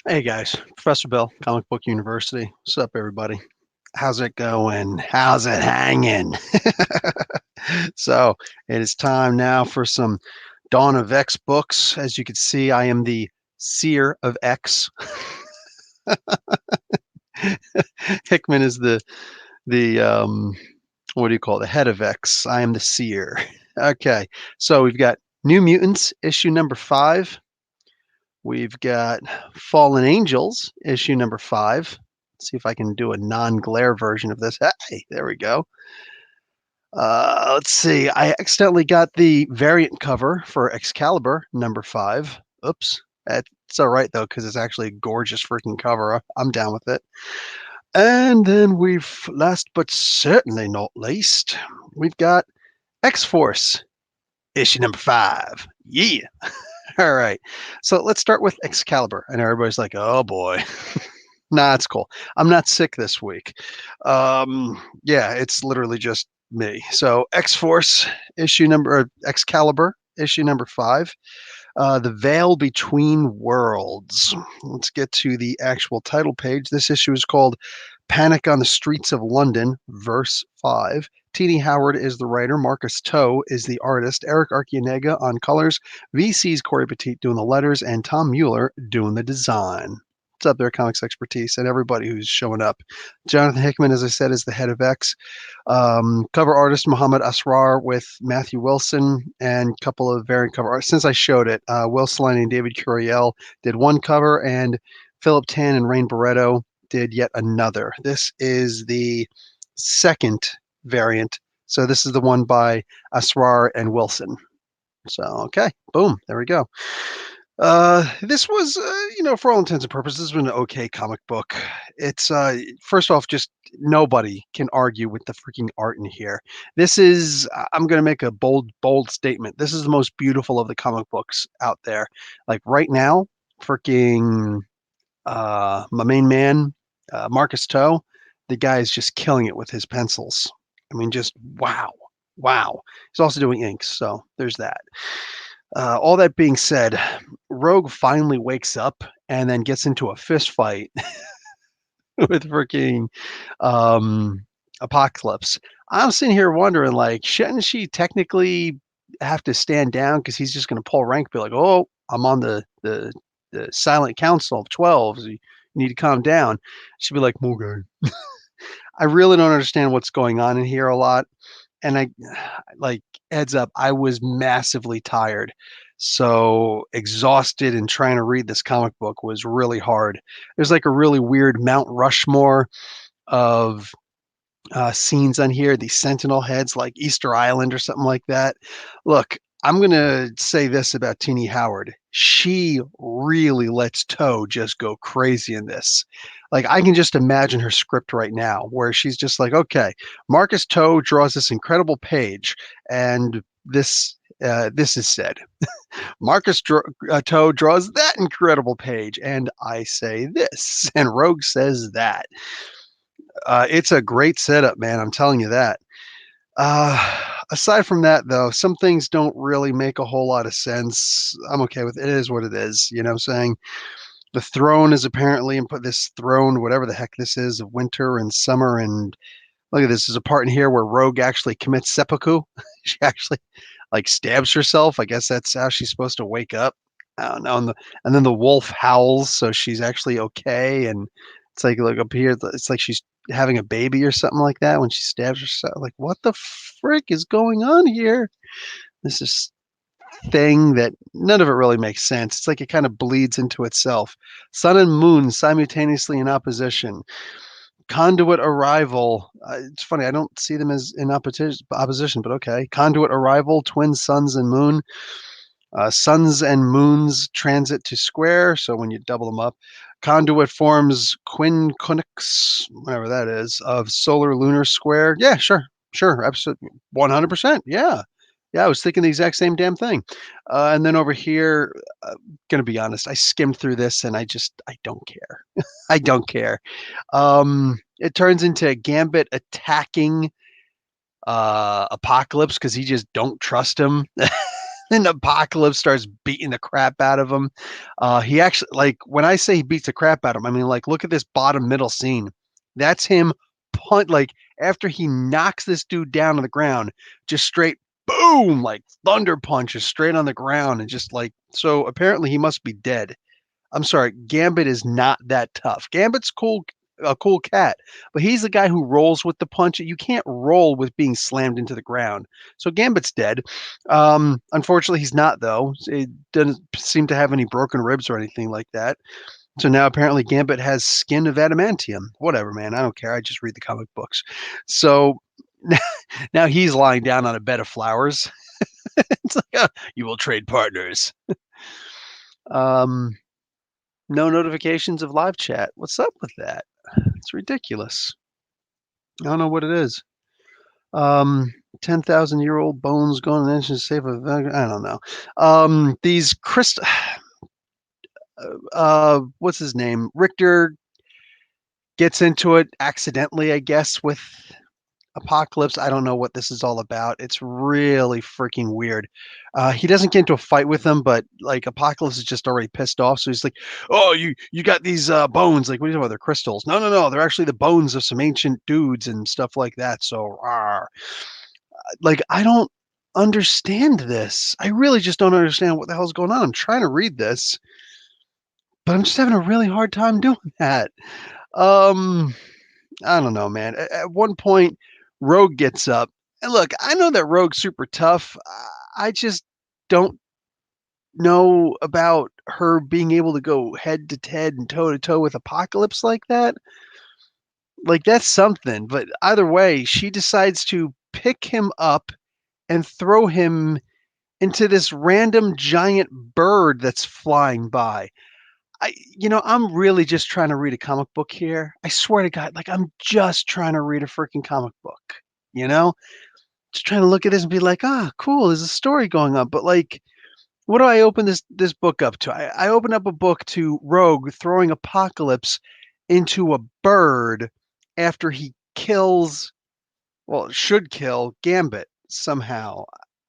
Hey guys, Professor Bill, Comic Book University. What's up, everybody? How's it going? How's it hanging? So it is time now for some Dawn of X books. As you can see, I am the seer of X. Hickman is the what do you call it? The head of X. I am the seer. Okay, so we've got New Mutants issue number 5. We've got Fallen Angels, issue number 5. Let's see if I can do a non-glare version of this. Hey, there we go. Let's see. I accidentally got the variant cover for Excalibur number 5. Oops. It's all right, though, because it's actually a gorgeous freaking cover. I'm down with it. And then last but certainly not least, we've got X-Force, issue number 5. Yeah. All right. So let's start with Excalibur. And everybody's like, oh boy. Nah, it's cool. I'm not sick this week. Yeah, it's literally just me. So Excalibur, issue number 5. The Veil Between Worlds. Let's get to the actual title page. This issue is called Panic on the Streets of London, verse 5. Tini Howard is the writer. Marcus Toe is the artist. Eric Arcianega on colors. VC's Corey Petit doing the letters, and Tom Mueller doing the design. What's up there, comics expertise, and everybody who's showing up. Jonathan Hickman, as I said, is the head of X. Cover artist Muhammad Asrar with Matthew Wilson and a couple of variant cover artists. Since I showed it, Will Selene and David Curiel did one cover, and Philip Tan and Rain Barretto did yet another. This is the second variant. So this is the one by Asrar and Wilson. So, okay, boom, there we go. This was, for all intents and purposes, this was an okay comic book. It's, first off, just nobody can argue with the freaking art in here. I'm going to make a bold statement. This is the most beautiful of the comic books out there. Like right now, freaking, my main man, Marcus Toe, the guy is just killing it with his pencils. I mean, just wow. Wow. He's also doing inks, so there's that. All that being said, Rogue finally wakes up and then gets into a fist fight with freaking Apocalypse. I'm sitting here wondering, like, shouldn't she technically have to stand down because he's just going to pull rank, be like, "Oh, I'm on the Silent Council of 12. So you need to calm down." She'd be like, "Okay." I really don't understand what's going on in here a lot, and I like heads up, I was massively tired. So exhausted and trying to read this comic book was really hard. There's like a really weird Mount Rushmore of scenes on here, these sentinel heads like Easter Island or something like that. Look, I'm going to say this about Teenie Howard. She really lets Toe just go crazy in this. Like, I can just imagine her script right now where she's just like, okay, Marcus Toe draws this incredible page, and this is said. Toe draws that incredible page, and I say this, and Rogue says that. It's a great setup, man. I'm telling you that. Aside from that, though, some things don't really make a whole lot of sense. I'm okay with it. It is what it is. You know what I'm saying? The throne is apparently, and put this throne, whatever the heck this is, of winter and summer. And look at this. There's a part in here where Rogue actually commits seppuku. She actually like stabs herself. I guess that's how she's supposed to wake up. I don't know. And then the wolf howls, so she's actually okay. And it's like, look up here. It's like she's having a baby or something like that when she stabs herself. Like, what the frick is going on here? This is thing that none of it really makes sense. It's like it kind of bleeds into itself. Sun and moon simultaneously in opposition. Conduit arrival. It's funny. I don't see them as in opposition, but okay. Conduit arrival. Twin suns and moon. Suns and moons transit to square, so when you double them up, conduit forms quincunx, whatever that is, of solar lunar square. Yeah, sure, absolutely, 100%. Yeah, I was thinking the exact same damn thing. And then over here, gonna be honest, I skimmed through this and I don't care. I don't care. It turns into Gambit attacking Apocalypse because he just don't trust him. then Apocalypse starts beating the crap out of him. He actually, like, when I say he beats the crap out of him, I mean, like, look at this bottom middle scene. That's him like, after he knocks this dude down on the ground, just straight boom, like thunder punches straight on the ground, and just like, so apparently he must be dead. I'm sorry, Gambit is not that tough. Gambit's cool, a cool cat, but he's the guy who rolls with the punch. You can't roll with being slammed into the ground. So Gambit's dead. Unfortunately, he's not though. It doesn't seem to have any broken ribs or anything like that. So now apparently Gambit has skin of adamantium. Whatever, man. I don't care. I just read the comic books. So now he's lying down on a bed of flowers. It's like, you will trade partners. Um, no notifications of live chat. What's up with that? It's ridiculous. I don't know what it is. 10,000-year-old bones going an inch and save a. I don't know. These crystal. What's his name? Richter gets into it accidentally, I guess, with Apocalypse. I don't know what this is all about. It's really freaking weird. He doesn't get into a fight with them, but like Apocalypse is just already pissed off. So he's like, "Oh, you got these bones? Like, what are you talking about? They're crystals? No, no, no. They're actually the bones of some ancient dudes and stuff like that." So, like, I don't understand this. I really just don't understand what the hell's going on. I'm trying to read this, but I'm just having a really hard time doing that. Um, I don't know, man. At one point, Rogue gets up, and look, I know that Rogue's super tough. I just don't know about her being able to go head to head and toe to toe with Apocalypse like that. Like, that's something. But either way, she decides to pick him up and throw him into this random giant bird that's flying by. I'm really just trying to read a comic book here. I swear to God, like, I'm just trying to read a freaking comic book, you know? Just trying to look at this and be like, ah, cool, there's a story going on. But like, what do I open this book up to? I open up a book to Rogue throwing Apocalypse into a bird after he kills, well, should kill Gambit somehow.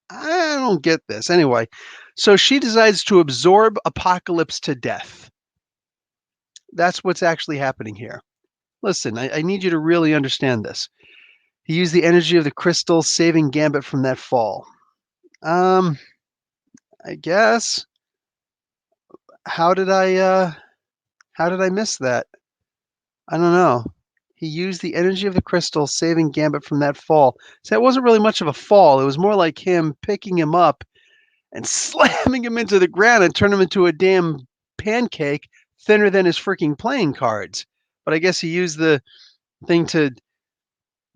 I don't get this. Anyway, so she decides to absorb Apocalypse to death. That's what's actually happening here. Listen, I need you to really understand this. He used the energy of the crystal, saving Gambit from that fall. Um, I guess. How did I miss that? I don't know. He used the energy of the crystal, saving Gambit from that fall. So it wasn't really much of a fall. It was more like him picking him up and slamming him into the ground and turn him into a damn pancake thinner than his freaking playing cards. But I guess he used the thing to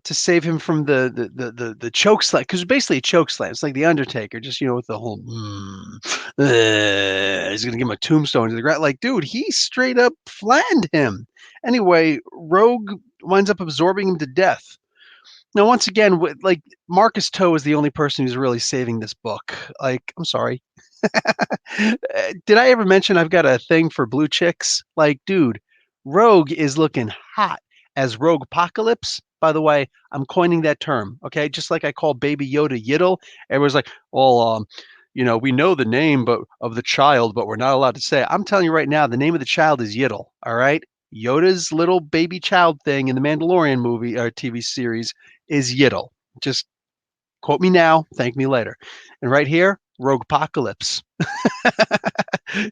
save him from the choke slam, because basically a choke slam. It's like the Undertaker, just with the whole he's gonna give him a tombstone to the ground. Like, dude, he straight up flattened him. Anyway, Rogue winds up absorbing him to death. Now, once again, like, Marcus Toe is the only person who's really saving this book. Like, I'm sorry. Did I ever mention I've got a thing for blue chicks? Like, dude, Rogue is looking hot as Rogue Apocalypse. By the way, I'm coining that term. Okay, just like I call Baby Yoda Yiddle. Everyone's like, "Well, we know the name but of the child, but we're not allowed to say it." I'm telling you right now, the name of the child is Yiddle. All right, Yoda's little baby child thing in the Mandalorian movie or TV series is Yiddle. Just quote me now, thank me later. And right here, Rogue Apocalypse.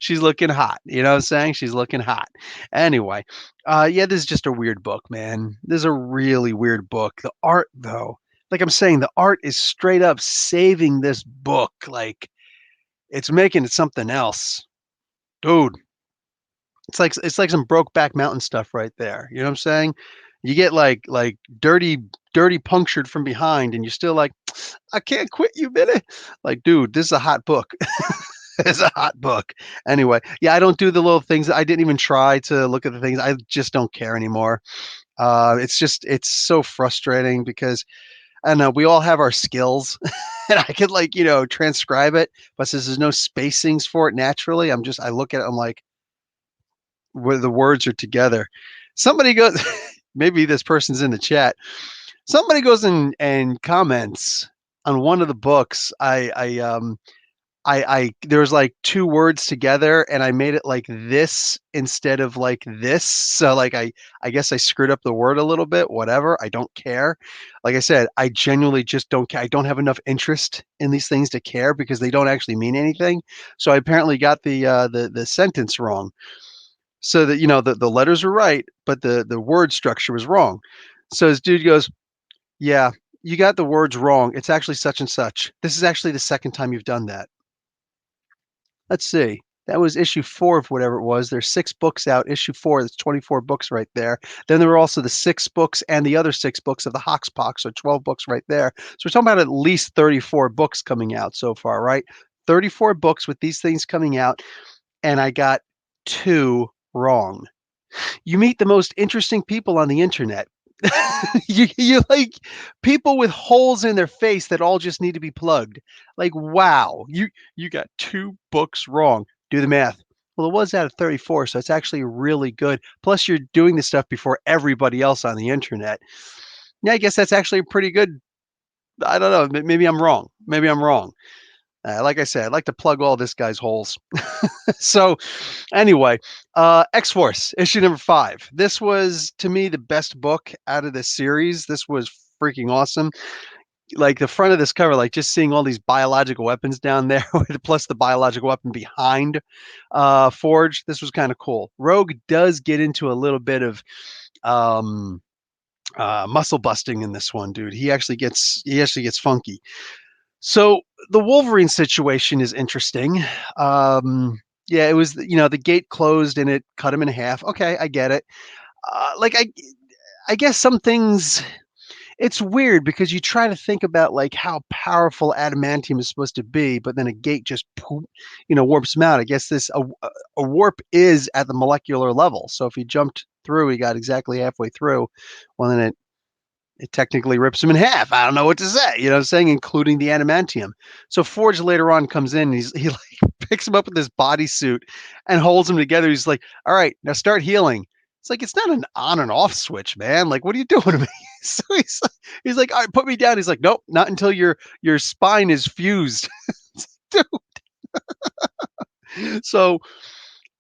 She's looking hot. You know what I'm saying? She's looking hot. Anyway, yeah, this is just a weird book, man. This is a really weird book. The art, though, like I'm saying, the art is straight up saving this book. Like, it's making it something else, dude. It's like some Brokeback Mountain stuff right there. You know what I'm saying? You get like dirty punctured from behind, and you're still like, I can't quit you, Billy. Like, dude, this is a hot book. It's a hot book. Anyway, yeah, I don't do the little things. I didn't even try to look at the things. I just don't care anymore. It's so frustrating because I don't know. We all have our skills, and I could, like, transcribe it, but since there's no spacings for it naturally, I look at it. I'm like, where the words are together. Somebody goes, maybe this person's in the chat. Somebody goes and comments on one of the books. I there was, like, 2 words together, and I made it like this instead of like this, so, like, I guess I screwed up the word a little bit, whatever, I don't care. Like I said, I genuinely just don't care. I don't have enough interest in these things to care because they don't actually mean anything, so I apparently got the sentence wrong. So that, the letters were right, but the word structure was wrong. So this dude goes, "Yeah, you got the words wrong, it's actually such and such. This is actually the 2nd time you've done that." Let's see. That was issue 4 of whatever it was. There's 6 books out. Issue 4, that's 24 books right there. Then there were also the 6 books and the other 6 books of the Hoxpox, so 12 books right there. So we're talking about at least 34 books coming out so far, right? 34 books with these things coming out, and I got 2 wrong. You meet the most interesting people on the internet. You like people with holes in their face that all just need to be plugged. Like, wow, you got 2 books wrong. Do the math. Well, it was out of 34, so it's actually really good. Plus, you're doing this stuff before everybody else on the internet. Yeah, I guess that's actually pretty good. I don't know. Maybe I'm wrong. Maybe I'm wrong. Like I said, I'd like to plug all this guy's holes. So, anyway, X Force issue number 5. This was to me the best book out of this series. This was freaking awesome. Like the front of this cover, like just seeing all these biological weapons down there, plus the biological weapon behind Forge. This was kind of cool. Rogue does get into a little bit of um, muscle busting in this one, dude. He actually gets funky. So the Wolverine situation is interesting. Yeah, it was, the gate closed and it cut him in half. Okay, I get it. Like I guess some things it's weird because you try to think about like how powerful adamantium is supposed to be, but then a gate just warps him out. I guess this a warp is at the molecular level. So if he jumped through, he got exactly halfway through. Well, then it technically rips him in half. I don't know what to say, you know what I'm saying, including the adamantium. So Forge later on comes in, and he like picks him up with this bodysuit and holds him together. He's like, "All right, now start healing." It's like it's not an on and off switch, man. Like, what are you doing to me? So he's like, "All right, put me down." He's like, "Nope, not until your spine is fused." Dude. So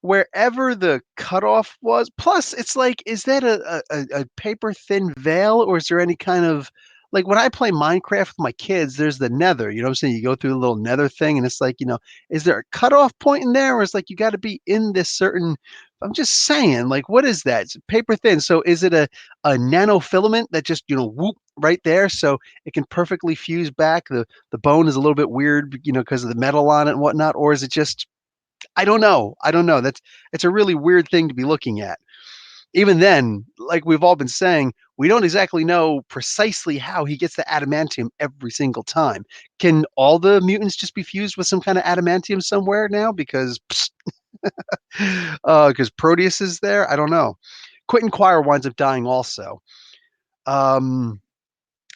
wherever the cutoff was, plus it's like, is that a paper thin veil, or is there any kind of like when I play Minecraft with my kids, there's the nether, you know what I'm saying? You go through the little nether thing and it's like, is there a cutoff point in there, or it's like you got to be in this certain I'm just saying, like, what is that? It's paper thin. So is it a nanofilament that just, whoop right there so it can perfectly fuse back? The bone is a little bit weird, because of the metal on it and whatnot, or is it just I don't know. I don't know. It's a really weird thing to be looking at. Even then, like we've all been saying, we don't exactly know precisely how he gets the adamantium every single time. Can all the mutants just be fused with some kind of adamantium somewhere now? Because Proteus is there. I don't know. Quentin Quire winds up dying also. Um,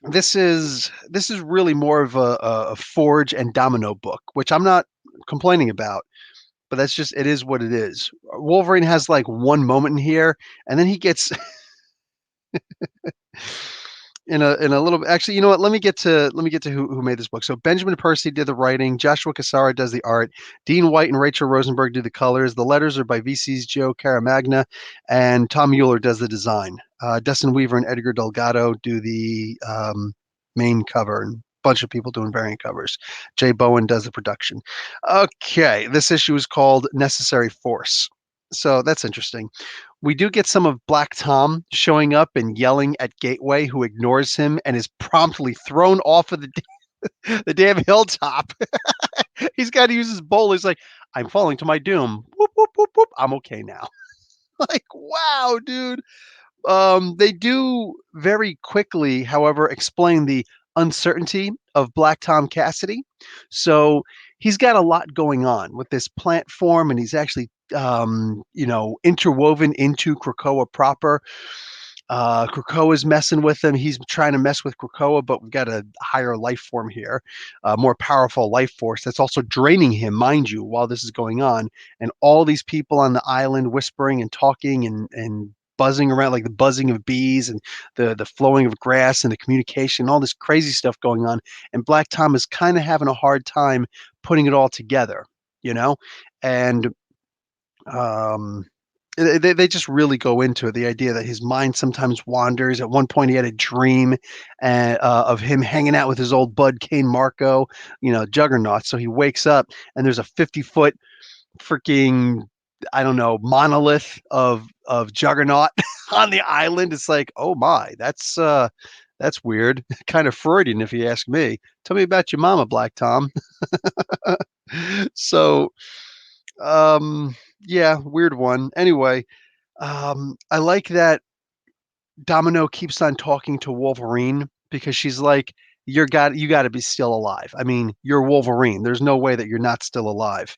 this is really more of a Forge and Domino book, which I'm not complaining about. But that's just it is what it is. Wolverine has like one moment in here, and then he gets in a little bit. Actually, you know what? Let me get to who made this book. So Benjamin Percy did the writing. Joshua Cassara does the art. Dean White and Rachel Rosenberg do the colors. The letters are by VC's Joe Caramagna, and Tom Mueller does the design. Dustin Weaver and Edgar Delgado do the main cover, and a bunch of people doing variant covers. Jay Bowen does the production. Okay, this issue is called Necessary Force. So that's interesting. We do get some of Black Tom showing up and yelling at Gateway, who ignores him and is promptly thrown off of the damn hilltop. He's got to use his bowl. He's like, I'm falling to my doom. Whoop, whoop, whoop, whoop. I'm okay now. Like, wow, dude. They do very quickly, however, explain the uncertainty of Black Tom Cassidy. So he's got a lot going on with this plant form, and he's actually, interwoven into Krakoa proper. Krakoa's messing with him. He's trying to mess with Krakoa, but we've got a higher life form here, a more powerful life force that's also draining him, mind you, while this is going on. And all these people on the island whispering and talking and buzzing around like the buzzing of bees and the flowing of grass and the communication, all this crazy stuff going on. And Black Tom is kind of having a hard time putting it all together, you know? And um, they just really go into it. The idea that his mind sometimes wanders. At one point, he had a dream of him hanging out with his old bud Kane Marco, Juggernaut. So he wakes up and there's a 50-foot freaking, I don't know, monolith of Juggernaut on the island. It's like, oh my, that's weird. Kind of Freudian, if you ask me. Tell me about your mama, Black Tom. So, yeah, weird one. Anyway, I like that Domino keeps on talking to Wolverine because she's like, you got to be still alive. I mean, you're Wolverine. There's no way that you're not still alive.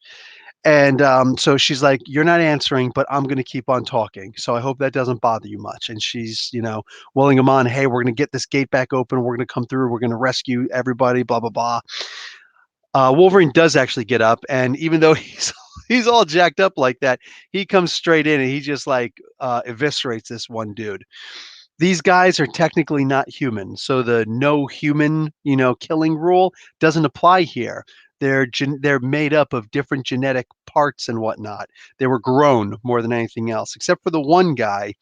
And so she's like, "You're not answering, but I'm going to keep on talking. So I hope that doesn't bother you much." And she's, willing him on. Hey, we're going to get this gate back open. We're going to come through. We're going to rescue everybody. Blah blah blah. Wolverine does actually get up, and even though he's all jacked up like that, he comes straight in and he just like eviscerates this one dude. These guys are technically not human, so the no human, killing rule doesn't apply here. They're made up of different genetic parts and whatnot. They were grown more than anything else, except for the one guy.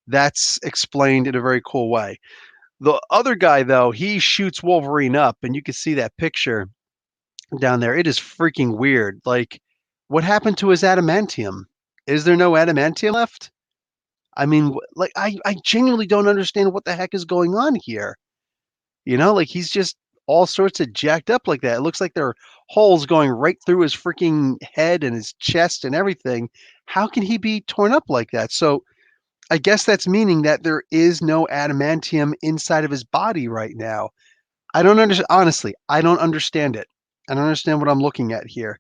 That's explained in a very cool way. The other guy, though, he shoots Wolverine up, and you can see that picture down there. It is freaking weird. Like, what happened to his adamantium? Is there no adamantium left? I mean, like, I genuinely don't understand what the heck is going on here. Like he's just all sorts of jacked up like that. It looks like there are holes going right through his freaking head and his chest and everything. How can he be torn up like that? So I guess that's meaning that there is no adamantium inside of his body right now. I don't understand. Honestly, I don't understand it. I don't understand what I'm looking at here.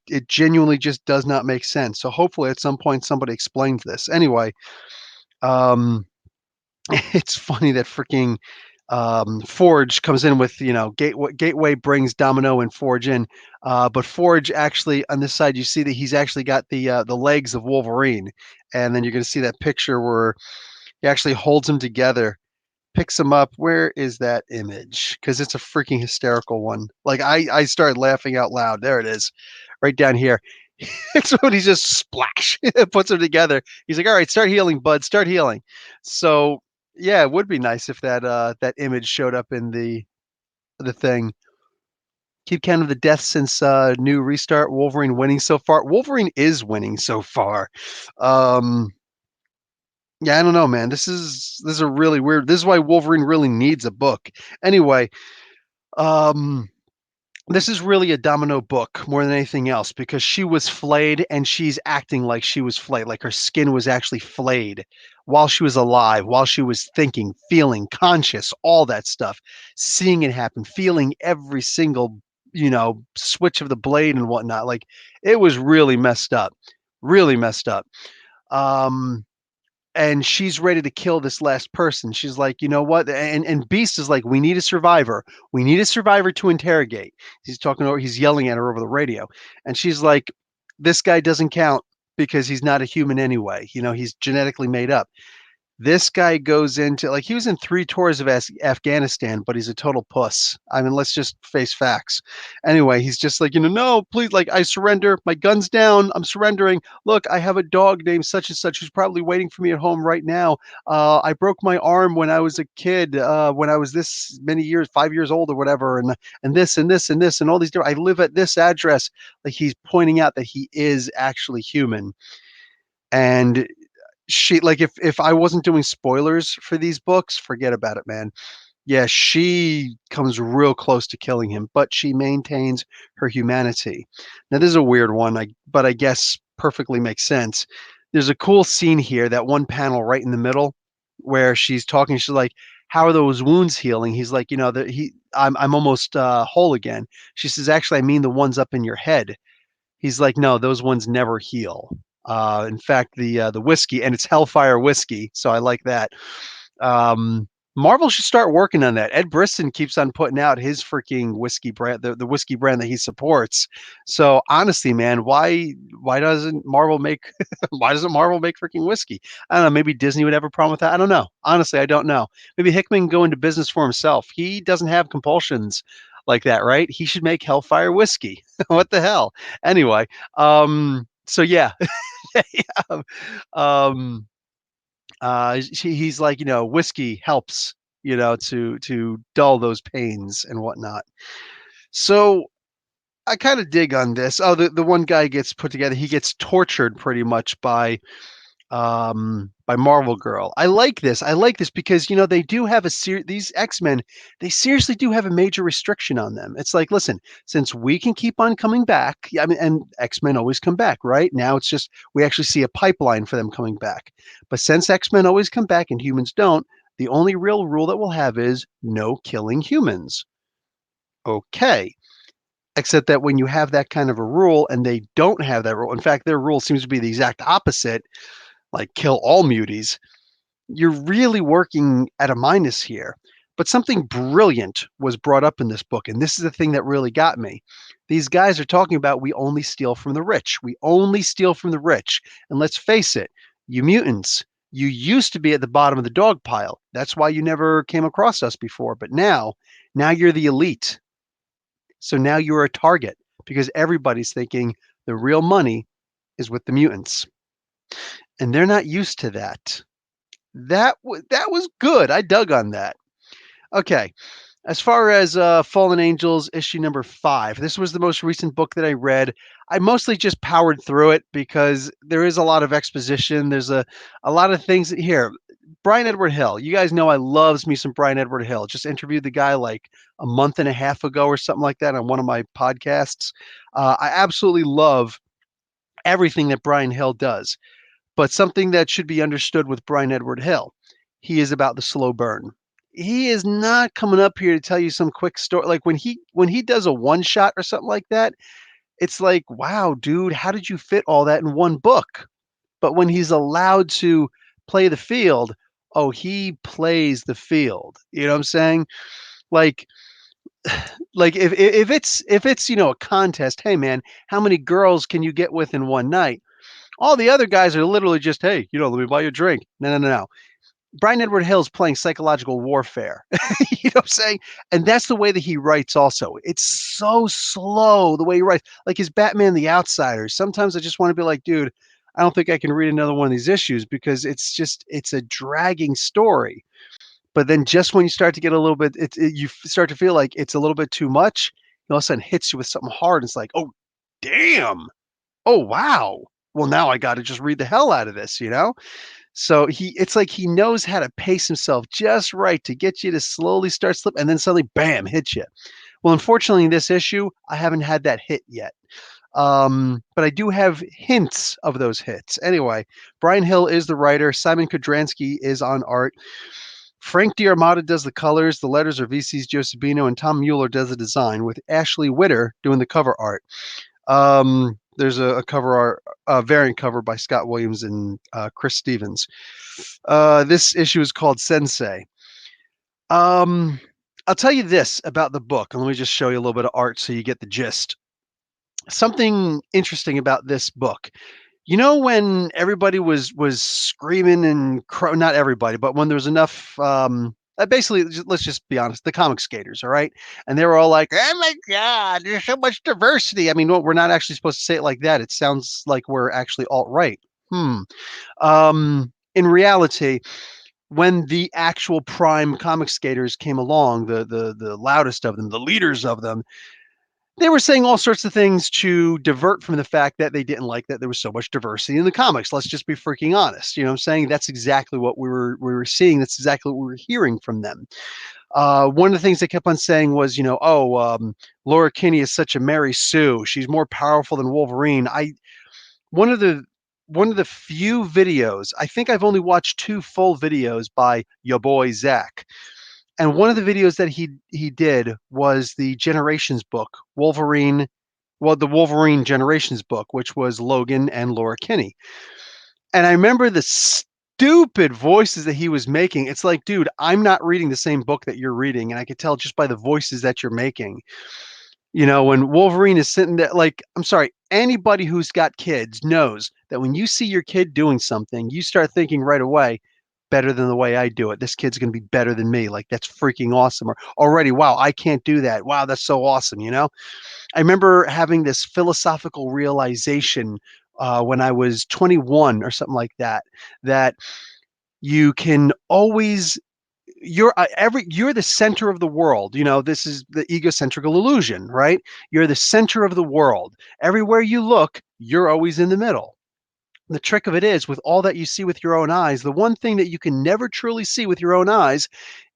It genuinely just does not make sense. So hopefully at some point somebody explains this. Anyway, um, it's funny that freaking Forge comes in with, Gateway brings Domino and Forge in, but Forge actually on this side you see that he's actually got the legs of Wolverine, and then you're going to see that picture where he actually holds them together, picks them up. Where is that image? Because it's a freaking hysterical one. Like I started laughing out loud. There it is, right down here. It's when he just splash puts them together. He's like, "All right, start healing, bud. Start healing." So yeah, it would be nice if that image showed up in the thing. Keep count of the deaths since new restart. Wolverine winning so far. Wolverine is winning so far. Um, yeah, I don't know, man. This is a really weird. This is why Wolverine really needs a book. Anyway, um, this is really a Domino book more than anything else because she was flayed and she's acting like she was flayed, like her skin was actually flayed while she was alive, while she was thinking, feeling, conscious, all that stuff, seeing it happen, feeling every single, switch of the blade and whatnot. Like it was really messed up, really messed up. Um, and she's ready to kill this last person. She's like, you know what? And Beast is like, we need a survivor. We need a survivor to interrogate. He's yelling at her over the radio. And she's like, this guy doesn't count because he's not a human anyway. He's genetically made up. This guy goes into like he was in 3 tours of Afghanistan, but he's a total puss. I mean, let's just face facts. Anyway, he's just like, no, please, like, I surrender. My gun's down. I'm surrendering. Look, I have a dog named such and such who's probably waiting for me at home right now. I broke my arm when I was a kid, when I was this many years, 5 years old or whatever, and this and this and this and all these different. I live at this address. Like he's pointing out that he is actually human. And she like if I wasn't doing spoilers for these books, forget about it, man. Yeah, she comes real close to killing him, but she maintains her humanity. Now, this is a weird one, but I guess perfectly makes sense. There's a cool scene here, that one panel right in the middle, where she's talking. She's like, "How are those wounds healing?" He's like, I'm almost whole again." She says, "Actually, I mean the ones up in your head." He's like, "No, those ones never heal." In fact, the whiskey, and it's Hellfire whiskey, so I like that. Um, Marvel should start working on that. Ed Brisson keeps on putting out his freaking whiskey brand, the whiskey brand that he supports. So honestly, man, why doesn't Marvel make why doesn't Marvel make freaking whiskey? I don't know. Maybe Disney would have a problem with that. I don't know. Honestly, I don't know. Maybe Hickman can go into business for himself. He doesn't have compulsions like that, right? He should make Hellfire whiskey. What the hell? Anyway, so yeah, yeah, um, he's like, whiskey helps, to dull those pains and whatnot. So I kind of dig on this. Oh, the one guy gets put together. He gets tortured pretty much by Marvel Girl. I like this. I like this because they do have these X-Men, they seriously do have a major restriction on them. It's like, listen, since we can keep on coming back, yeah, I mean, and X-Men always come back, right? Now it's just we actually see a pipeline for them coming back. But since X-Men always come back and humans don't, the only real rule that we'll have is no killing humans. Okay. Except that when you have that kind of a rule and they don't have that rule, in fact, their rule seems to be the exact opposite, like kill all muties, you're really working at a minus here. But something brilliant was brought up in this book, and this is the thing that really got me. These guys are talking about we only steal from the rich. We only steal from the rich. And let's face it, you mutants, you used to be at the bottom of the dog pile. That's why you never came across us before. But now you're the elite. So now you're a target because everybody's thinking the real money is with the mutants. And they're not used to that. That was good. I dug on that. Okay. As far as Fallen Angels issue number 5, this was the most recent book that I read. I mostly just powered through it because there is a lot of exposition. There's a lot of things here. Brian Edward Hill. You guys know I loves me some Brian Edward Hill. Just interviewed the guy like a month and a half ago or something like that on one of my podcasts. I absolutely love everything that Brian Hill does. But something that should be understood with Brian Edward Hill, he is about the slow burn. He is not coming up here to tell you some quick story. Like when he does a one shot or something like that, it's like, wow, dude, how did you fit all that in one book? But when he's allowed to play the field, oh, he plays the field. You know what I'm saying? Like like if it's a contest, hey man, how many girls can you get with in one night? All the other guys are literally just, hey, let me buy you a drink. No, no, no, no. Brian Edward Hill's playing psychological warfare. You know what I'm saying? And that's the way that he writes also. It's so slow the way he writes. Like his Batman the Outsiders. Sometimes I just want to be like, dude, I don't think I can read another one of these issues because it's a dragging story. But then just when you start to get a little bit, you start to feel like it's a little bit too much, all of a sudden hits you with something hard. And it's like, oh, damn. Oh, wow. Well, now I got to just read the hell out of this. So it's like he knows how to pace himself just right to get you to slowly start slip and then suddenly bam, hit you. Well, unfortunately, in this issue, I haven't had that hit yet. But I do have hints of those hits. Anyway, Brian Hill is the writer. Simon Kudransky is on art. Frank D'Armata does the colors. The letters are VC's Joe Sabino, and Tom Mueller does the design with Ashley Witter doing the cover art. There's a cover art, a variant cover by Scott Williams and Chris Stevens. This issue is called Sensei. I'll tell you this about the book, and let me just show you a little bit of art so you get the gist. Something interesting about this book. When everybody was screaming and not everybody, but when there was enough, basically, let's just be honest, the comic skaters, all right? And they were all like, oh my God, there's so much diversity. I mean, we're not actually supposed to say it like that. It sounds like we're actually alt-right. In reality, when the actual prime comic skaters came along, the loudest of them, the leaders of them, they were saying all sorts of things to divert from the fact that they didn't like that there was so much diversity in the comics. Let's just be freaking honest. You know what I'm saying? That's exactly what we were seeing. That's exactly what we were hearing from them. One of the things they kept on saying was, Laura Kinney is such a Mary Sue. She's more powerful than Wolverine. One of the one of the few videos, I think I've only watched 2 full videos by your boy Zach. And one of the videos that he did was the Generations book, the Wolverine Generations book, which was Logan and Laura Kinney. And I remember the stupid voices that he was making. It's like, dude, I'm not reading the same book that you're reading, and I could tell just by the voices that you're making. When Wolverine is sitting there, like, I'm sorry, anybody who's got kids knows that when you see your kid doing something, you start thinking right away, better than the way I do it. This kid's gonna be better than me. Like, that's freaking awesome. Or already, wow, I can't do that. Wow, that's so awesome, you know? I remember having this philosophical realization when I was 21 or something like that, that you can always you're the center of the world. You know, this is the egocentrical illusion, right? You're the center of the world. Everywhere you look, you're always in the middle. The trick of it is, with all that you see with your own eyes, the one thing that you can never truly see with your own eyes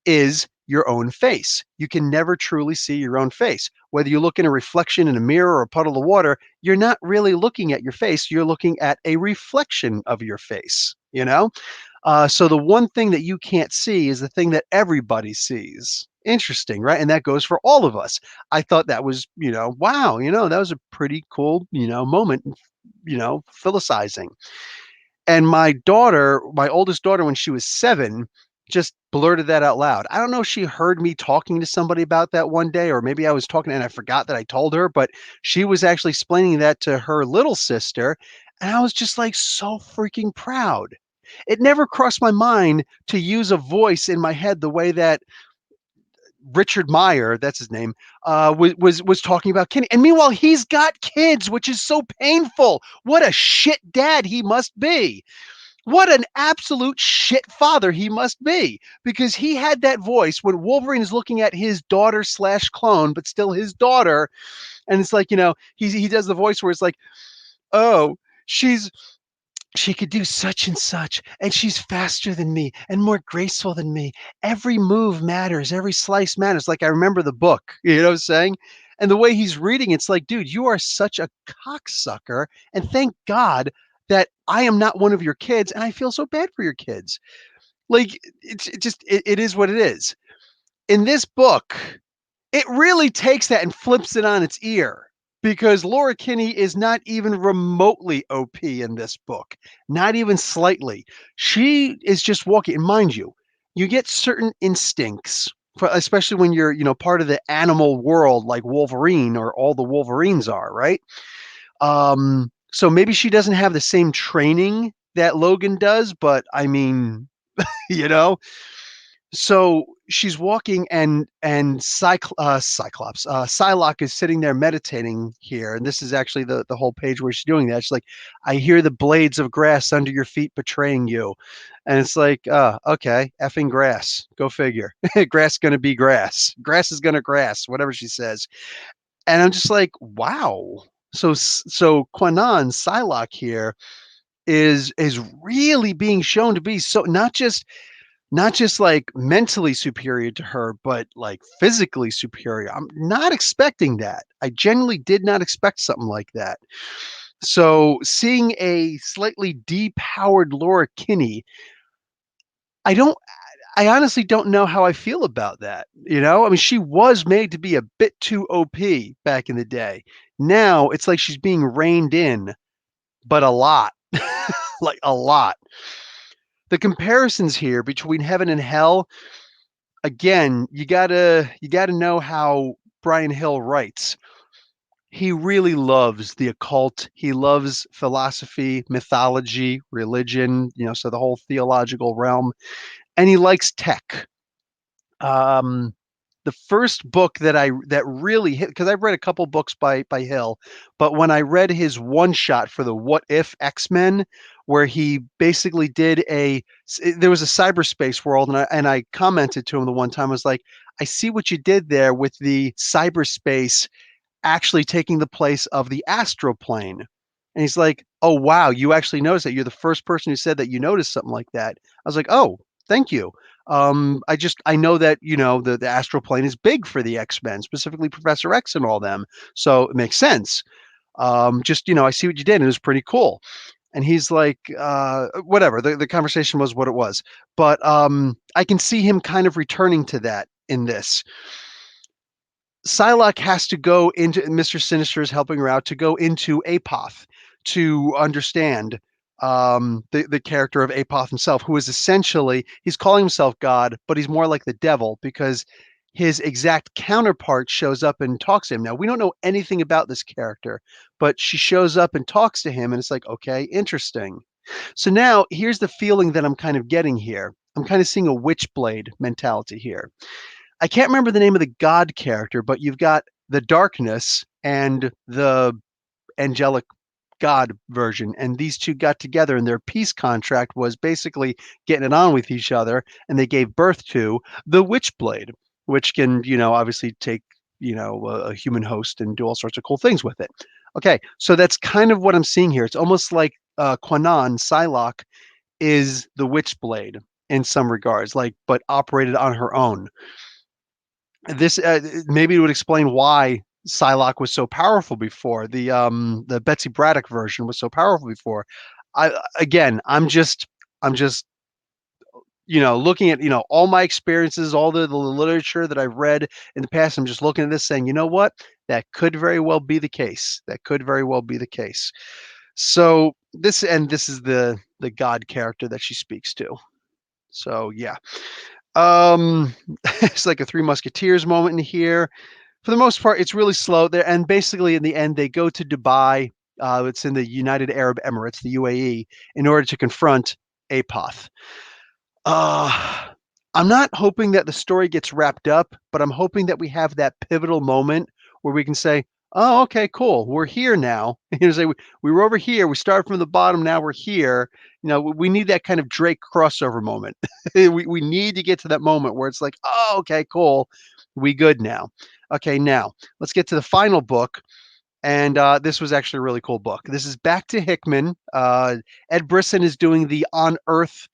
is your own face. You can never truly see your own face. Whether you look in a reflection in a mirror or a puddle of water, you're not really looking at your face. You're looking at a reflection of your face, you know? So the one thing that you can't see is the thing that everybody sees. Interesting, right? And that goes for all of us. I thought that was, wow, that was a pretty cool, moment, philosophizing. And my oldest daughter, when she was 7, just blurted that out loud. I don't know if she heard me talking to somebody about that one day, or maybe I was talking and I forgot that I told her, but she was actually explaining that to her little sister, and I was just, like, so freaking proud. It never crossed my mind to use a voice in my head the way that Richard Meyer, that's his name, was talking about Kenny. And meanwhile, he's got kids, which is so painful. What a shit dad he must be. What an absolute shit father he must be, because he had that voice when Wolverine is looking at his daughter slash clone, but still his daughter. And it's like, he does the voice where it's like, oh, she's she could do such and such, and she's faster than me and more graceful than me. Every move matters, every slice matters. Like, I remember the book, you know what I'm saying? And the way he's reading, it's like, dude, you are such a cocksucker. And thank God that I am not one of your kids. And I feel so bad for your kids. Like, it is what it is. In this book, it really takes that and flips it on its ear, because Laura Kinney is not even remotely OP in this book, not even slightly. She is just walking, and mind you, you get certain instincts, especially when you're, part of the animal world like Wolverine, or all the Wolverines are, right? So maybe she doesn't have the same training that Logan does, but I mean, you know, so she's walking, and Cyclops, Psylocke is sitting there meditating here, and this is actually the whole page where she's doing that. She's like, "I hear the blades of grass under your feet betraying you," and it's like, okay, effing grass, go figure. Grass gonna be grass. Grass is gonna grass, whatever she says, and I'm just like, wow. So Quanon Psylocke here is really being shown to be so not just like mentally superior to her, but like physically superior. I'm not expecting that. I genuinely did not expect something like that. So seeing a slightly depowered Laura Kinney, I don't I honestly don't know how I feel about that. I mean, she was made to be a bit too OP back in the day. Now it's like she's being reined in, but a lot. Like a lot. The comparisons here between heaven and hell, again, you gotta know how Brian Hill writes. He really loves the occult. He loves philosophy, mythology, religion, so the whole theological realm, and he likes tech. Um, the first book that really hit, because I've read a couple books by Hill, but when I read his one shot for the What If X-Men, where he basically there was a cyberspace world, and I commented to him the one time. I was like, I see what you did there with the cyberspace actually taking the place of the astral plane. And he's like, "Oh wow, you actually noticed that. You're the first person who said that you noticed something like that." I was like, "Oh, thank you." I know that the astral plane is big for the X-Men, specifically Professor X and all them, so it makes sense. Just I see what you did, and it was pretty cool. And he's like, whatever. The conversation was what it was, but I can see him kind of returning to that in this. Psylocke has to go into Mr. Sinister is helping her out to go into Apoth to understand the character of Apoth himself, who is essentially he's calling himself God, but he's more like the devil because his exact counterpart shows up and talks to him. Now we don't know anything about this character, but she shows up and talks to him, and it's like, okay, interesting. So now here's the feeling that I'm kind of getting here. I'm kind of seeing a Witchblade mentality here. I can't remember the name of the god character, but you've got the darkness and the angelic god version, and these two got together, and their peace contract was basically getting it on with each other, and they gave birth to the Witchblade, which can, obviously take, a human host and do all sorts of cool things with it. Okay, so that's kind of what I'm seeing here. It's almost like Quanon, Psylocke, is the Witchblade in some regards, like, but operated on her own. This maybe it would explain why Psylocke was so powerful before. The Betsy Braddock version was so powerful before. I'm just looking at all my experiences, all the literature that I've read in the past. I'm just looking at this, saying, you know what, that could very well be the case. That could very well be the case. So this is the god character that she speaks to. So yeah. Um, it's like a Three Musketeers moment in here. For the most part, it's really slow there, and basically in the end, they go to Dubai. It's in the United Arab Emirates, the UAE, in order to confront Apoth. Uh, I'm not hoping that the story gets wrapped up, but I'm hoping that we have that pivotal moment where we can say, "Oh, okay, cool. We're here now." Say we were over here. We started from the bottom. Now we're here. We need that kind of Drake crossover moment. We need to get to that moment where it's like, "Oh, okay, cool. We good now." Okay, now let's get to the final book. And this was actually a really cool book. This is back to Hickman. Ed Brisson is doing the On Earth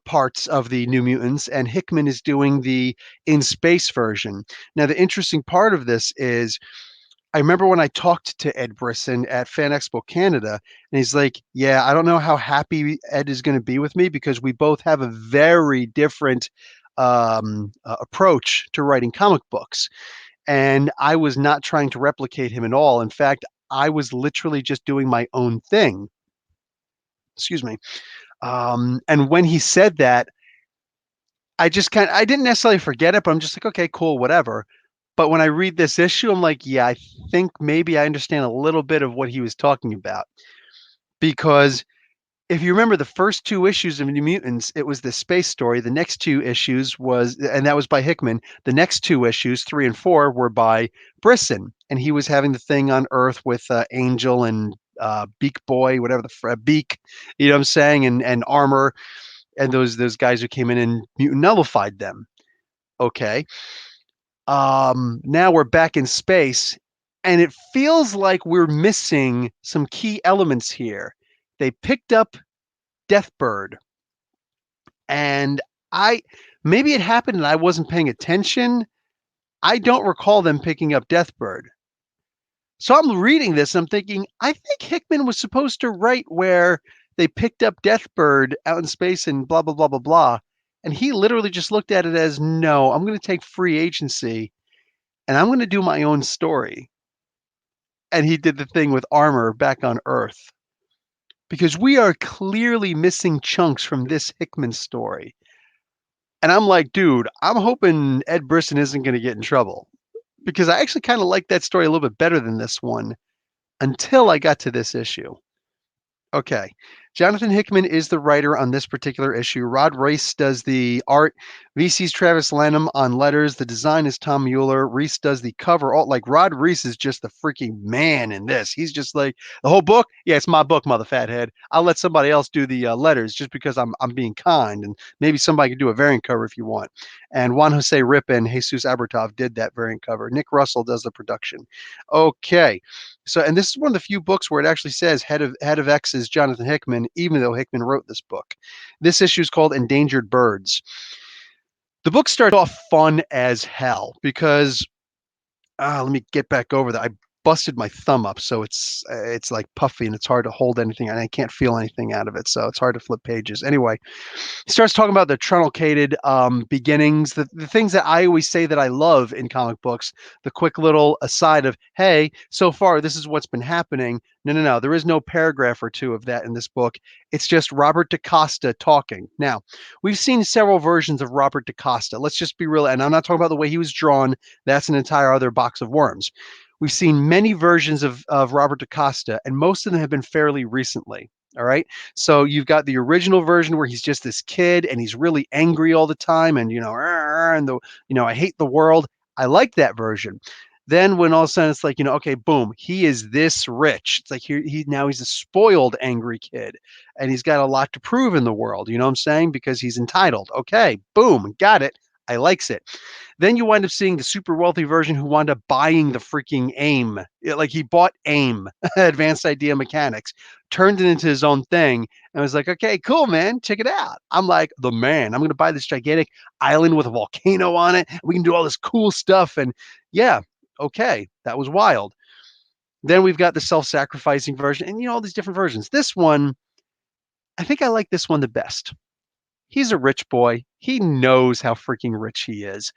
parts of the New Mutants, and Hickman is doing the in space version. Now, the interesting part of this is I remember when I talked to Ed Brisson at Fan Expo Canada, and he's like, "Yeah, I don't know how happy Ed is going to be with me because we both have a very different approach to writing comic books." And I was not trying to replicate him at all. In fact, I was literally just doing my own thing. Excuse me. And when he said that, I didn't necessarily forget it, but I'm just like, okay, cool, whatever. But when I read this issue, I'm like, yeah, I think maybe I understand a little bit of what he was talking about. Because if you remember the first two issues of New Mutants, it was the space story. The next two issues and that was by Hickman. The next two issues, 3 and 4, were by Brisson. And he was having the thing on Earth with Angel and Beak Boy, whatever Beak, you know what I'm saying, and Armor, and those guys who came in and mutant nullified them. Okay. Now we're back in space, and it feels like we're missing some key elements here. They picked up Deathbird, and I maybe it happened and I wasn't paying attention. I don't recall them picking up Deathbird. So I'm reading this and I'm thinking, I think Hickman was supposed to write where they picked up Deathbird out in space and blah blah blah blah blah. And he literally just looked at it as, no, I'm going to take free agency and I'm going to do my own story. And he did the thing with Armor back on Earth. Because we are clearly missing chunks from this Hickman story. And I'm like, dude, I'm hoping Ed Brisson isn't going to get in trouble. Because I actually kind of like that story a little bit better than this one until I got to this issue. Okay. Jonathan Hickman is the writer on this particular issue. Rod Reis does the art. VC's Travis Lanham on letters. The design is Tom Mueller. Reis does the cover. All like Rod Reis is just the freaking man in this. He's just like the whole book. Yeah, it's my book, mother fathead. I'll let somebody else do the letters just because I'm being kind, and maybe somebody can do a variant cover if you want. And Juan Jose Rip and Jesus Abertov did that variant cover. Nick Russell does the production. Okay. So, and this is one of the few books where it actually says head of X is Jonathan Hickman, even though Hickman wrote this book. This issue is called Endangered Birds. The book starts off fun as hell because let me get back over that. I busted my thumb up, so it's like puffy and it's hard to hold anything, and I can't feel anything out of it, so it's hard to flip pages. Anyway, he starts talking about the truncated beginnings, the things that I always say that I love in comic books. The quick little aside of, hey, so far this is what's been happening. No. There is no paragraph or two of that in this book. It's just Robert DaCosta talking. Now, we've seen several versions of Robert DaCosta. Let's just be real, and I'm not talking about the way he was drawn. That's an entire other box of worms. We've seen many versions of Robert DaCosta, and most of them have been fairly recently. All right. So you've got the original version where he's just this kid and he's really angry all the time and "Arr," and I hate the world. I like that version. Then when all of a sudden it's like, okay, boom, he is this rich. It's like he's a spoiled angry kid and he's got a lot to prove in the world, you know what I'm saying? Because he's entitled. Okay, boom, got it. I likes it. Then you wind up seeing the super wealthy version who wound up buying the freaking AIM. Like he bought AIM, Advanced Idea Mechanics, turned it into his own thing, and was like, okay, cool, man, check it out. I'm like, the man, I'm going to buy this gigantic island with a volcano on it. We can do all this cool stuff. And yeah, okay, that was wild. Then we've got the self sacrificing version and, all these different versions. This one, I think I like this one the best. He's a rich boy. He knows how freaking rich he is,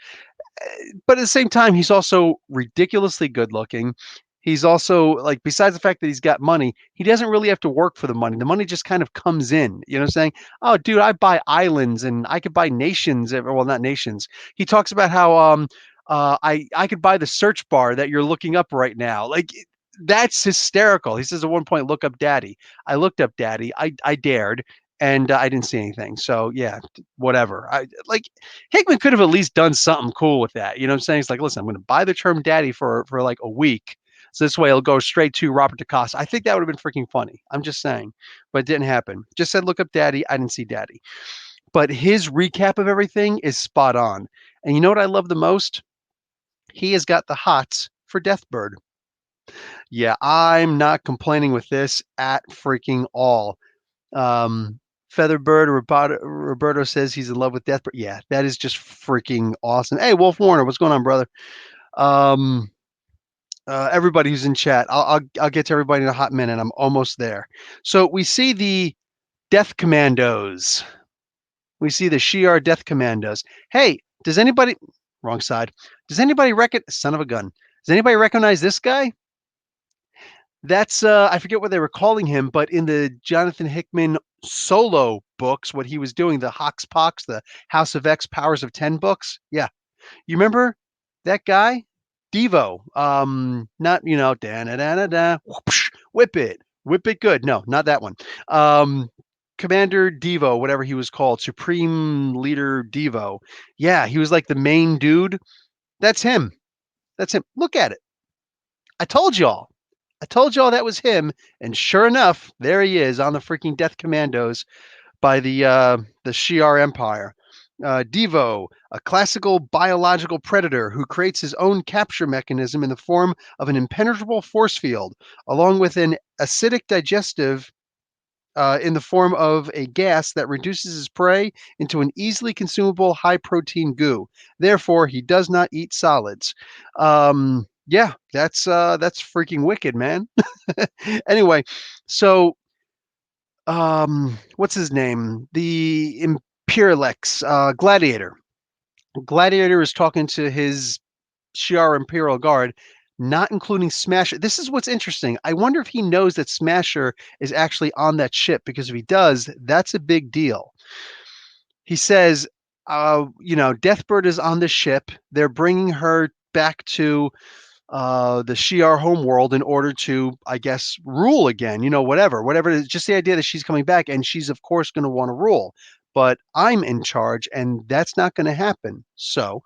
but at the same time, he's also ridiculously good looking. He's also like, besides the fact that he's got money, he doesn't really have to work for the money. The money just kind of comes in. You know what I'm saying? Oh, dude, I buy islands and I could buy nations. Well, not nations. He talks about how I could buy the search bar that you're looking up right now. Like that's hysterical. He says at one point, look up daddy. I looked up daddy. I dared and I didn't see anything. So yeah, whatever. I like Hickman could have at least done something cool with that. You know what I'm saying? It's like, listen, I'm going to buy the term daddy for like a week. So this way it'll go straight to Robert DaCosta. I think that would have been freaking funny. I'm just saying, but it didn't happen. Just said, look up daddy. I didn't see daddy. But his recap of everything is spot on. And you know what I love the most? He has got the hots for Deathbird. Yeah, I'm not complaining with this at freaking all. Um, Featherbird Roberto says he's in love with Deathbird. Yeah, that is just freaking awesome. Hey, Wolf Warner, what's going on, brother? Um, everybody who's in chat, I'll get to everybody in a hot minute. I'm almost there. So we see the Death Commandos. We see the Shi'ar Death Commandos. Hey, does anybody? Wrong side. Does anybody Son of a gun. Does anybody recognize this guy? That's I forget what they were calling him, but in the Jonathan Hickman solo books, what he was doing, the Hox Pox, the House of X Powers of 10 books. Yeah. You remember that guy? Devo. Not, da da da da whip it. Whip it good. No, not that one. Commander Devo, whatever he was called, Supreme Leader Devo. Yeah, he was like the main dude. That's him. That's him. Look at it. I told y'all. I told y'all that was him, and sure enough, there he is on the freaking Death Commandos by the Shi'ar Empire. Devo, a classical biological predator who creates his own capture mechanism in the form of an impenetrable force field, along with an acidic digestive in the form of a gas that reduces his prey into an easily consumable high protein goo. Therefore, he does not eat solids. Yeah, that's freaking wicked, man. Anyway, so what's his name? The Imperialex Gladiator. Gladiator is talking to his Shi'ar Imperial Guard, not including Smasher. This is what's interesting. I wonder if he knows that Smasher is actually on that ship, because if he does, that's a big deal. He says, Deathbird is on the ship. They're bringing her back to the Shi'ar homeworld in order to, I guess, rule again, whatever it is, just the idea that she's coming back and she's, of course, going to want to rule. But I'm in charge, and that's not going to happen. So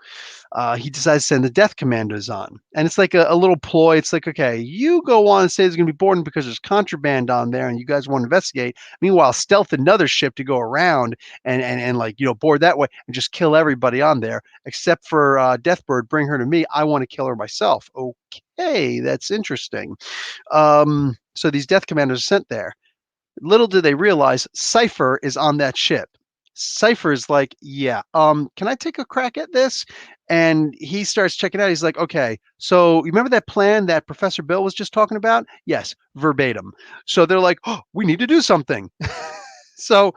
he decides to send the Death Commandos on. And it's like a little ploy. It's like, okay, you go on and say there's going to be boarding because there's contraband on there and you guys want to investigate. Meanwhile, stealth another ship to go around and like, board that way and just kill everybody on there, except for Deathbird. Bring her to me. I want to kill her myself. Okay, that's interesting. So these Death Commandos are sent there. Little do they realize Cypher is on that ship. Cypher is like, yeah, can I take a crack at this? And he starts checking out. He's like, okay, so you remember that plan that Professor Bill was just talking about? Yes, verbatim. So they're like, oh, we need to do something. So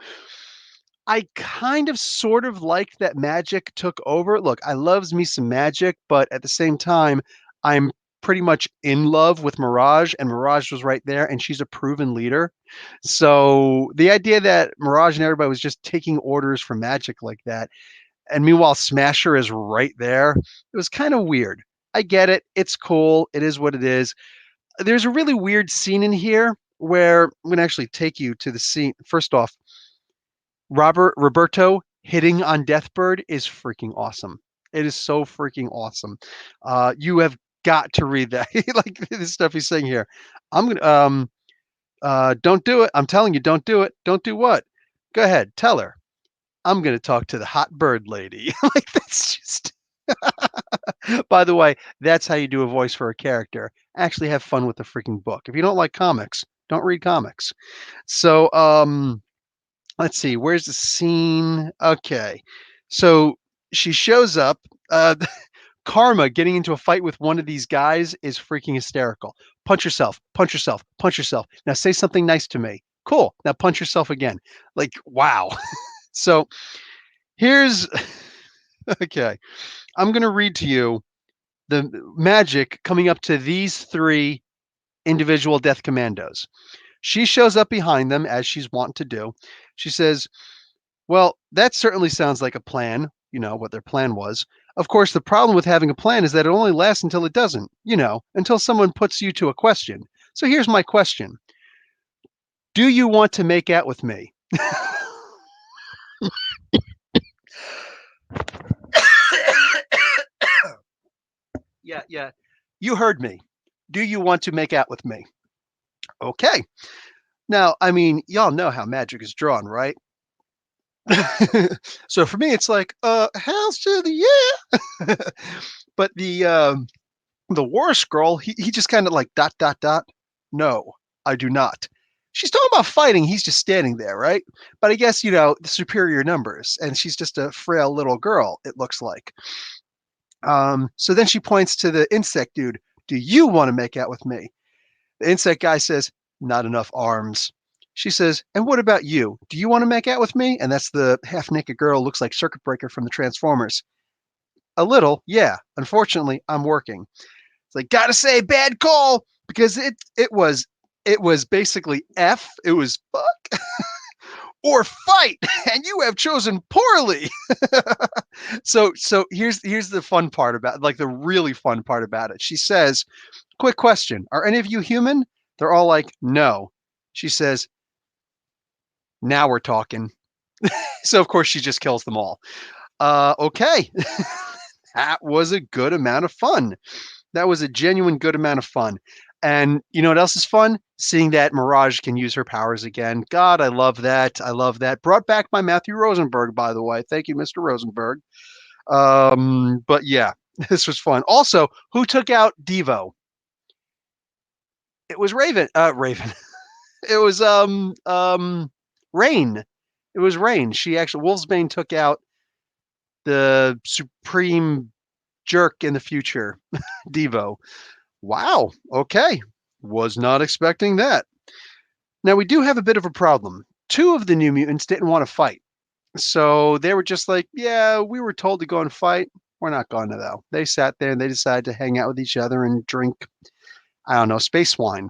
I kind of sort of like that magic took over. Look, I loves me some magic, but at the same time, I'm pretty much in love with Mirage, and Mirage was right there, and she's a proven leader. So the idea that Mirage and everybody was just taking orders from magic like that, and meanwhile Smasher is right there, it was kind of weird. I get it. It's cool. It is what it is. There's a really weird scene in here. where I'm going to actually take you to the scene. First off, Roberto hitting on Deathbird is freaking awesome. It is so freaking awesome. You have got to read that. Like this stuff he's saying here. I'm gonna don't do it. I'm telling you, don't do it. Don't do what? Go ahead, tell her. I'm gonna talk to the hot bird lady. Like that's just. By the way, that's how you do a voice for a character. Actually, have fun with the freaking book. If you don't like comics, don't read comics. So, let's see, where's the scene? Okay. So she shows up. Uh, Karma getting into a fight with one of these guys is freaking hysterical. Punch yourself, punch yourself, punch yourself. Now say something nice to me. Cool. Now punch yourself again. Like, wow. So here's, okay. I'm going to read to you the magic coming up to these three individual death commandos. She shows up behind them as she's wont to do. She says, well, that certainly sounds like a plan, what their plan was. Of course, the problem with having a plan is that it only lasts until it doesn't, until someone puts you to a question. So here's my question. Do you want to make out with me? Yeah, yeah. You heard me. Do you want to make out with me? Okay. Now, I mean, y'all know how magic is drawn, right? So for me, it's like, house to the yeah. But the war scroll, he just kind of like dot dot dot. No, I do not. She's talking about fighting. He's just standing there, right? But I guess the superior numbers, and she's just a frail little girl. It looks like. So then she points to the insect dude. Do you want to make out with me? The insect guy says, not enough arms. She says, and what about you? Do you want to make out with me? And that's the half naked girl, looks like Circuit Breaker from the Transformers. A little, yeah. Unfortunately, I'm working. It's like, gotta say, bad call, because it was basically F, it was fuck or fight, and you have chosen poorly. So here's the fun part about like the really fun part about it. She says, quick question, are any of you human? They're all like, no. She says, now we're talking. So of course she just kills them all. Okay. That was a good amount of fun. That was a genuine good amount of fun. And you know what else is fun? Seeing that Mirage can use her powers again. God, I love that. I love that. Brought back by Matthew Rosenberg, by the way. Thank you, Mr. Rosenberg. But yeah, this was fun. Also, who took out Devo? It was Raven. Raven. It was Rain. It was Rain. She actually Wolfsbane took out the supreme jerk in the future, Devo. Wow. Okay. Was not expecting that. Now, we do have a bit of a problem. Two of the New Mutants didn't want to fight. So they were just like, yeah, we were told to go and fight. We're not going to, though. They sat there and they decided to hang out with each other and drink, I don't know, space wine.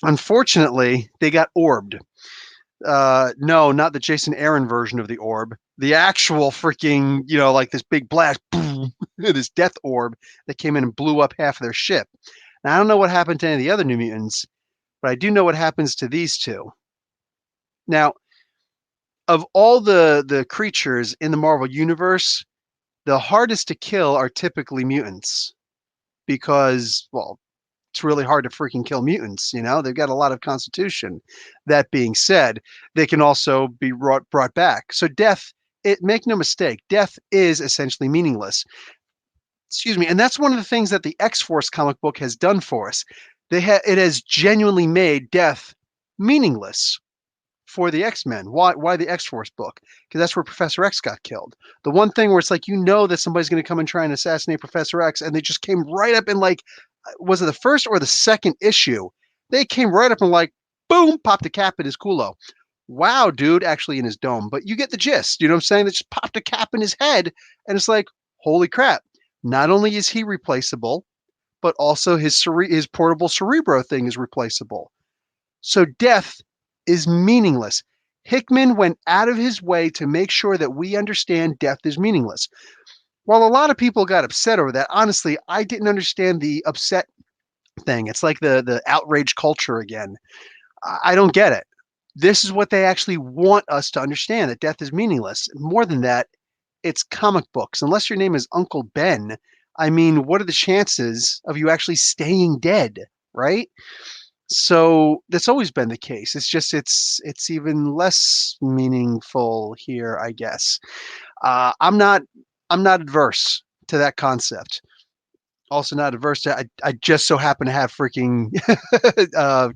Unfortunately, they got orbed. No, not the Jason Aaron version of the orb. The actual freaking, like this big blast, boom, this death orb that came in and blew up half of their ship. Now, I don't know what happened to any of the other New Mutants, but I do know what happens to these two. Now, of all the creatures in the Marvel universe, the hardest to kill are typically mutants because, well, it's really hard to freaking kill mutants. They've got a lot of constitution. That being said, they can also be brought back. So death, make no mistake, death is essentially meaningless. Excuse me, and that's one of the things that the X-Force comic book has done for us. It has genuinely made death meaningless for the X-Men. Why the X-Force book? Because that's where Professor X got killed. The one thing where it's like that somebody's going to come and try and assassinate Professor X, and they just came right up in like, was it the first or the second issue? They came right up and like, boom, popped a cap in his culo. Wow, dude, actually in his dome. But you get the gist. You know what I'm saying? They just popped a cap in his head, and it's like, holy crap. Not only is he replaceable, but also his portable Cerebro thing is replaceable. So death is meaningless. Hickman went out of his way to make sure that we understand death is meaningless. While a lot of people got upset over that, honestly, I didn't understand the upset thing. It's like the outrage culture again. I don't get it. This is what they actually want us to understand, that death is meaningless. More than that, it's comic books. Unless your name is Uncle Ben, I mean, what are the chances of you actually staying dead, right? So that's always been the case. It's just it's even less meaningful here, I guess. I'm not adverse to that concept. Also not adverse to I just so happen to have freaking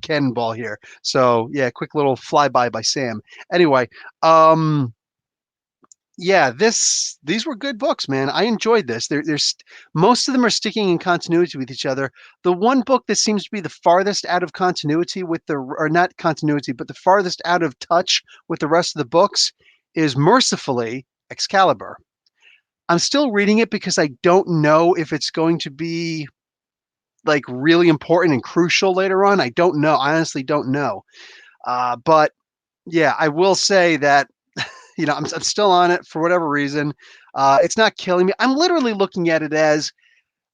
cannonball here. So yeah, quick little flyby by Sam. Anyway, um yeah, these were good books, man. I enjoyed this. There's most of them are sticking in continuity with each other. The one book that seems to be the farthest out of continuity with the or not continuity, but the farthest out of touch with the rest of the books is mercifully Excalibur. I'm still reading it because I don't know if it's going to be like really important and crucial later on. I don't know. I honestly don't know. But yeah, I will say that I'm still on it for whatever reason. It's not killing me. I'm literally looking at it as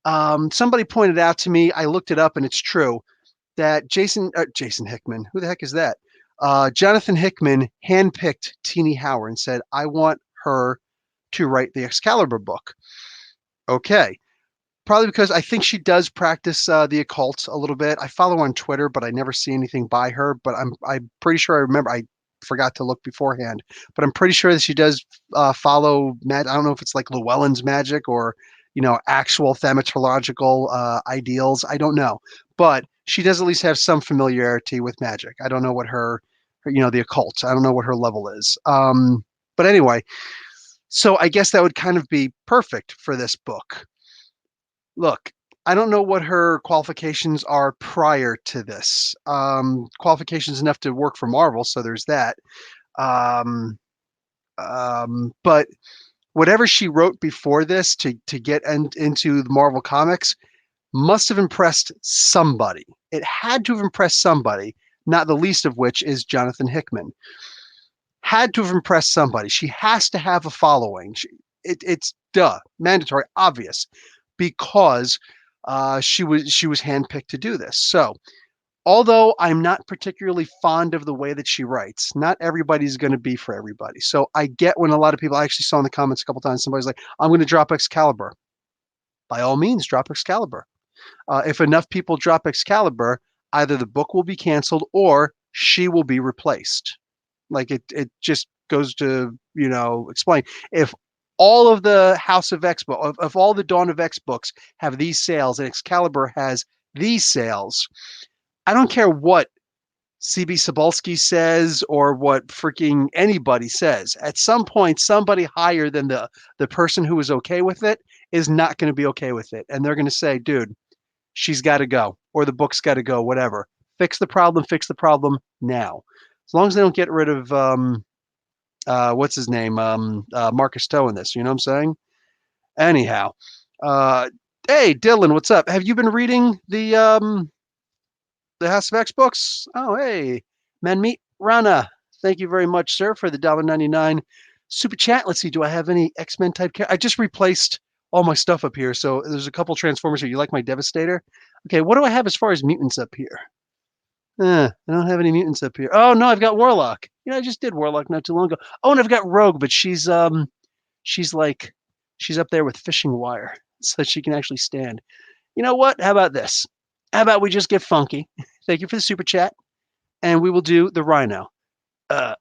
somebody pointed out to me. I looked it up, and it's true that Jason Hickman, who the heck is that? Jonathan Hickman handpicked Teenie Howard and said, "I want her to write the Excalibur book." Okay, probably because I think she does practice the occult a little bit. I follow her on Twitter, but I never see anything by her. But I'm pretty sure I remember. I forgot to look beforehand, but I'm pretty sure that she does follow. I don't know if it's like Llewellyn's magic or actual thaumaturgical ideals. I don't know, but she does at least have some familiarity with magic. I don't know what the occult. I don't know what her level is. But anyway, so I guess that would kind of be perfect for this book. Look, I don't know what her qualifications are prior to this. Qualifications enough to work for Marvel, so there's that. Um, but whatever she wrote before this to get into the Marvel comics must have impressed somebody. It had to have impressed somebody, not the least of which is Jonathan Hickman. Had to have impressed somebody. She has to have a following. It's mandatory, obvious, because she was handpicked to do this. So, although I'm not particularly fond of the way that she writes, not everybody's going to be for everybody. So I get when a lot of people, I actually saw in the comments a couple times, somebody's like, "I'm going to drop Excalibur." By all means, drop Excalibur. If enough people drop Excalibur, either the book will be canceled or she will be replaced. Like it just goes to explain if all of the House of X book of all the Dawn of X books have these sales and Excalibur has these sales. I don't care what CB Cebulski says or what freaking anybody says. At some point, somebody higher than the person who is okay with it is not going to be okay with it, and they're going to say, "Dude, she's got to go, or the book's got to go, whatever. Fix the problem. Fix the problem now." As long as they don't get rid of what's his name, Marcus Toe in this. You know what I'm saying? Anyhow, uh, hey Dylan, what's up? Have you been reading the House of X books? Oh, hey, Manmeet Rana. Thank you very much, sir, for the $1.99 super chat. Let's see, do I have any X-Men type character? I just replaced all my stuff up here, so there's a couple Transformers here. You like my Devastator? Okay, what do I have as far as mutants up here? I don't have any mutants up here. Oh no, I've got Warlock. I just did Warlock not too long ago. Oh, and I've got Rogue, but she's like she's up there with fishing wire, so she can actually stand. You know what? How about this? How about we just get funky? Thank you for the super chat, and we will do the Rhino. There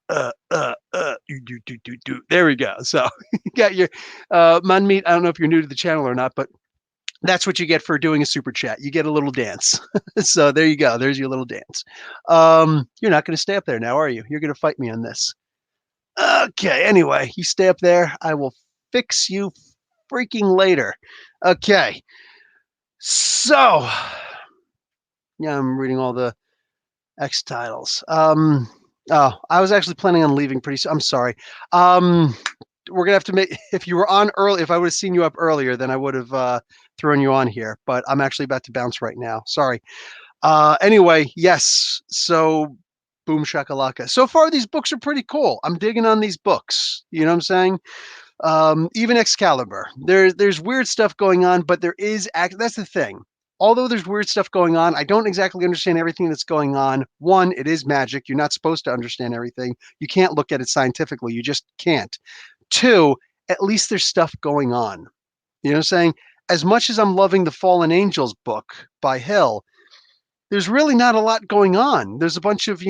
we go. So you got your Manmeet. I don't know if you're new to the channel or not, but that's what you get for doing a super chat. You get a little dance. So there you go. There's your little dance. You're not going to stay up there now, are you? You're going to fight me on this. Okay. Anyway, you stay up there. I will fix you freaking later. Okay. So, yeah, I'm reading all the X titles. Oh, I was actually planning on leaving pretty soon. I'm sorry. We're gonna have to make. If you were on early, if I would have seen you up earlier, then I would have thrown you on here. But I'm actually about to bounce right now. Sorry. Anyway, yes. So, boom shakalaka. So far, these books are pretty cool. I'm digging on these books. You know what I'm saying? Even Excalibur. There's weird stuff going on, but there is. That's the thing. although there's weird stuff going on, I don't exactly understand everything that's going on. One, it is magic. You're not supposed to understand everything. You can't look at it scientifically. You just can't. Two, at least there's stuff going on. You know what I'm saying? As much as I'm loving the Fallen Angels book by Hill, there's really not a lot going on. There's a bunch of,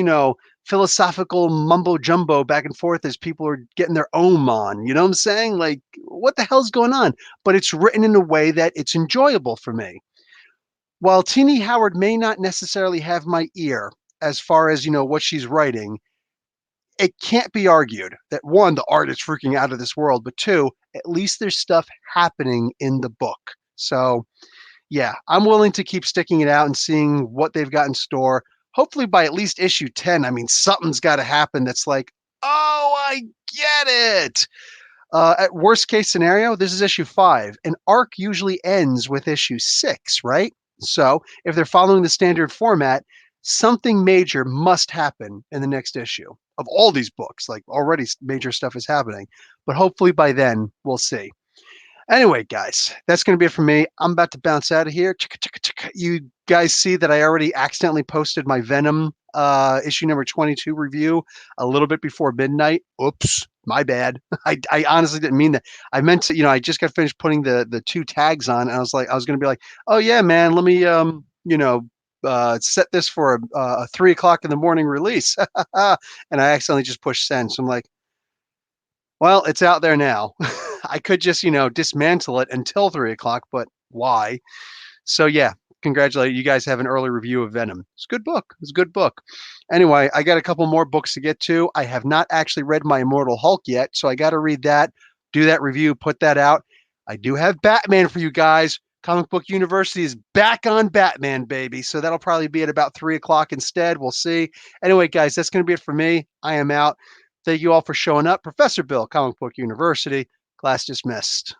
philosophical mumbo jumbo back and forth as people are getting their ohm on. You know what I'm saying? Like, what the hell's going on? But it's written in a way that it's enjoyable for me. While Teenie Howard may not necessarily have my ear as far as, what she's writing, it can't be argued that one, the art is freaking out of this world, but two, at least there's stuff happening in the book. So, yeah, I'm willing to keep sticking it out and seeing what they've got in store. Hopefully by at least issue 10, I mean, something's got to happen that's like, oh, I get it. At worst case scenario, this is issue 5. An arc usually ends with issue 6, right? So if they're following the standard format, something major must happen in the next issue of all these books. Like already major stuff is happening, but hopefully by then we'll see. Anyway, guys, that's going to be it for me. I'm about to bounce out of here. You guys see that I already accidentally posted my Venom issue number 22 review a little bit before midnight. Oops, my bad. I honestly didn't mean that. I meant to, I just got finished putting the two tags on, and I was going to be like, oh yeah, man, let me set this for a 3 o'clock in the morning release, and I accidentally just pushed send. So I'm like, well, it's out there now. I could just, dismantle it until 3 o'clock, but why? So yeah, congratulate you guys have an early review of Venom. It's a good book. It's a good book. Anyway, I got a couple more books to get to. I have not actually read my Immortal Hulk yet, so I got to read that, do that review, put that out. I do have Batman for you guys. Comic Book University is back on Batman, baby. So that'll probably be at about 3 o'clock instead. We'll see. Anyway, guys, that's going to be it for me. I am out. Thank you all for showing up. Professor Bill, Comic Book University. Class dismissed.